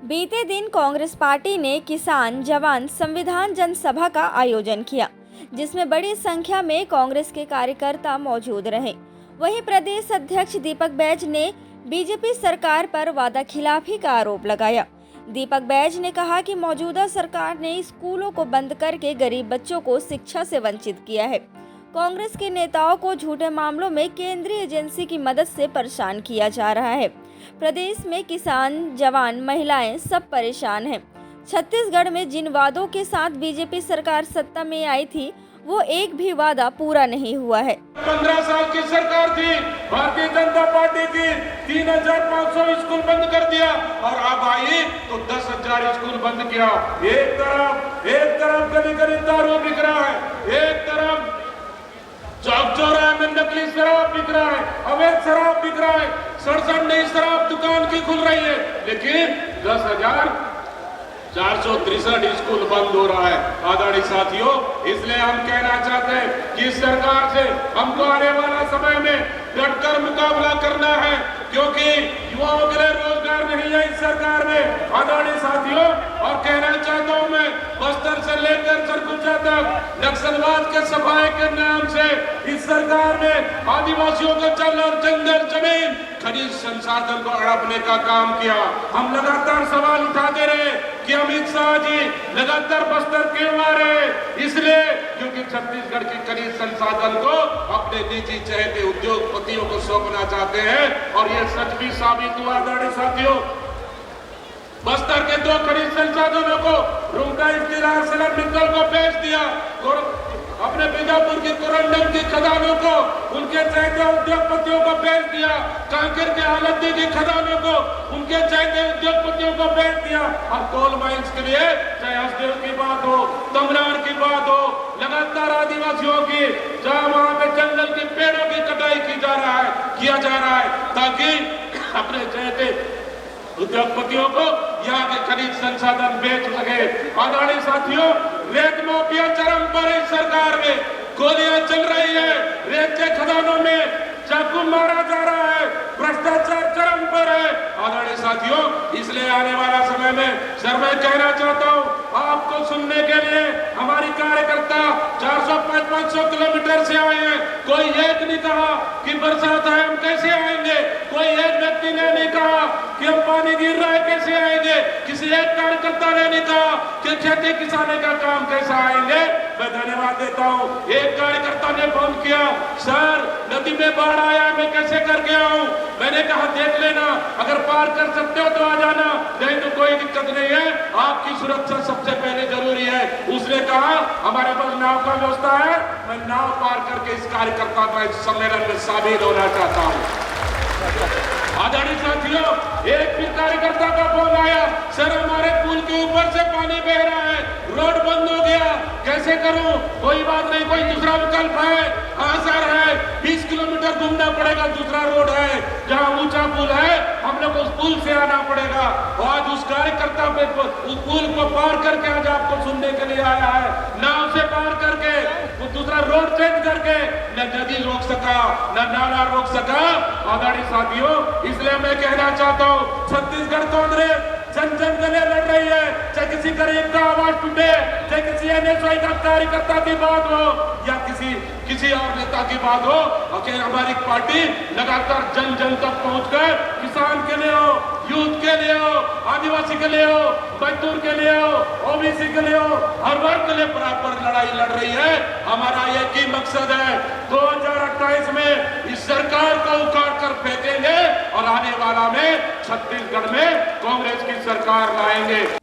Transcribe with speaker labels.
Speaker 1: बीते दिन कांग्रेस पार्टी ने किसान जवान संविधान जनसभा का आयोजन किया, जिसमें बड़ी संख्या में कांग्रेस के कार्यकर्ता मौजूद रहे। वहीं प्रदेश अध्यक्ष दीपक बैज ने बीजेपी सरकार पर वादाखिलाफी का आरोप लगाया। दीपक बैज ने कहा कि मौजूदा सरकार ने स्कूलों को बंद करके गरीब बच्चों को शिक्षा से वंचित किया है। कांग्रेस के नेताओं को झूठे मामलों में केंद्रीय एजेंसी की मदद से परेशान किया जा रहा है। प्रदेश में किसान, जवान, महिलाएं सब परेशान हैं। छत्तीसगढ़ में जिन वादों के साथ बीजेपी सरकार सत्ता में आई थी, वो एक भी वादा पूरा नहीं हुआ है।
Speaker 2: 15 साल की सरकार थी भारतीय जनता पार्टी की, 3,500 स्कूल बंद कर दिया और अब आई तो 10,000 स्कूल बंद किया। एक तरफ गली गली दारू बिक रहा है, एक तरफ चौक चौराहे में नकली शराब बिक रहा है, अवैध शराब बिक रहा है, 67 नई शराब दुकान की खुल रही है, लेकिन 10,463 स्कूल बंद हो रहा है। आदरणीय साथियों, इसलिए हम कहना चाहते हैं कि इस सरकार से हमको आने वाला समय में डटकर मुकाबला करना है, क्योंकि युवाओं के लिए रोजगार नहीं है इस सरकार में। आदरणीय साथियों, और कहना चाहता हूं मैं, बस्तर से लेकर सरगुजा तक नक्सलवाद के सफाई के नाम से इस सरकार ने आदिवासियों को जल और जंगल, जमीन, खनिज संसाधन को हड़पने का काम किया। हम लगातार सवाल उठाते रहे कि अमित शाह जी लगातार बस्तर क्यों आ रहे, इसलिए क्योंकि छत्तीसगढ़ की खनिज संसाधन को अपने निजी चहेते उद्योगपतियों को सौंपना चाहते हैं, और ये सच भी साबित हुआ। आदरणीय साथियों, बस्तर के 2 खनिज संसाधनों को रुंगा स्टील आर्सेलरमित्तल को बेच दिया, और अपने बीजापुर की कोरंडम की खदानों को उनके चाहते उद्योगपतियों को बेच दिया, कांकेर के हालती की खदानों को उनके चाहते उद्योगपतियों को बेच दिया। और कोल माइंस के लिए चाहे हसदेव की बात हो, तमनार की बात हो, लगातार आदिवासियों की, जहां वहां पे जंगल की पेड़ों की कटाई किया जा रहा है ताकि अपने चाहते उद्योगपतियों को यहाँ के खनिज संसाधन बेच सके। आदरणीय साथियों, रेत माफिया चरम पर है सरकार में, गोलियां चल रही है, रेत के खदानों में चाकू मारा जा रहा है, भ्रष्टाचार चरम पर है। आदरणीय साथियों, इसलिए आने वाला समय में सर मैं कहना चाहता हूँ आपको सुनने के लिए, हमारी कार्यकर्ता 400-500 किलोमीटर से आए हैं। कोई एक नहीं कहा कि बरसात है हम कैसे आएंगे, कोई एक व्यक्ति ने नहीं कहा कि हम पानी गिर रहा है कैसे आएंगे, किसी एक कार्यकर्ता ने नहीं कहा कि खेती किसानी का काम कैसे आएंगे। मैं धन्यवाद देता हूँ। एक कार्यकर्ता ने फोन किया, सर नदी में बाढ़ आया, मैं कैसे करके आऊं? मैंने कहा देख लेना, अगर पार कर सकते हो तो आ जाना, नहीं तो कोई दिक्कत नहीं है, आपकी सुरक्षा सबसे पहले जरूरी है। उसने कहा हमारे पास नाव का व्यवस्था है, मैं नाव पार करके इस कार्यकर्ता का इस सम्मेलन में शामिल होना चाहता हूं। आदरणीय साथियों, एक फिर कार्यकर्ता का फोन आया, सर हमारे पुल के ऊपर से पानी बह रहा है, रोड बंद हो गया, कैसे करूं? कोई बात नहीं, कोई दूसरा विकल्प है। हाँ सर है, 20 किलोमीटर घूमना पड़ेगा, दूसरा रोड है जहां ऊंचा पुल है, हम लोग उस पुल से आना पड़ेगा। और आज उस कार्यकर्ता पे उस पुल को पार करके आज आपको सुनने के लिए आया है, नाव से पार करके दूसरा रोड चेंज करके न नदी रोक सका, न नाला रोक सका। आदरणीय साथियों, इसलिए मैं कहना चाहता हूँ, छत्तीसगढ़ कांग्रेस जन जन के लिए लड़ रही है, चाहे किसी गरीब का आवाज टूटे, चाहे किसी एनएसआई का कार्यकर्ता की बात हो या किसी और नेता की बात हो, हमारी पार्टी लगातार जन जन तक पहुंचकर किसान के लिए हो, यूथ के लिए हो, आदिवासी के लिए हो, मजदूर के लिए हो, ओबीसी के लिए हो, हर वर्ग के लिए बराबर लड़ाई लड़ रही है। हमारा एक ही मकसद है, 2028 में इस सरकार को उखाड़ कर फेंकेंगे और आने वाला में छत्तीसगढ़ में कांग्रेस की सरकार लाएंगे।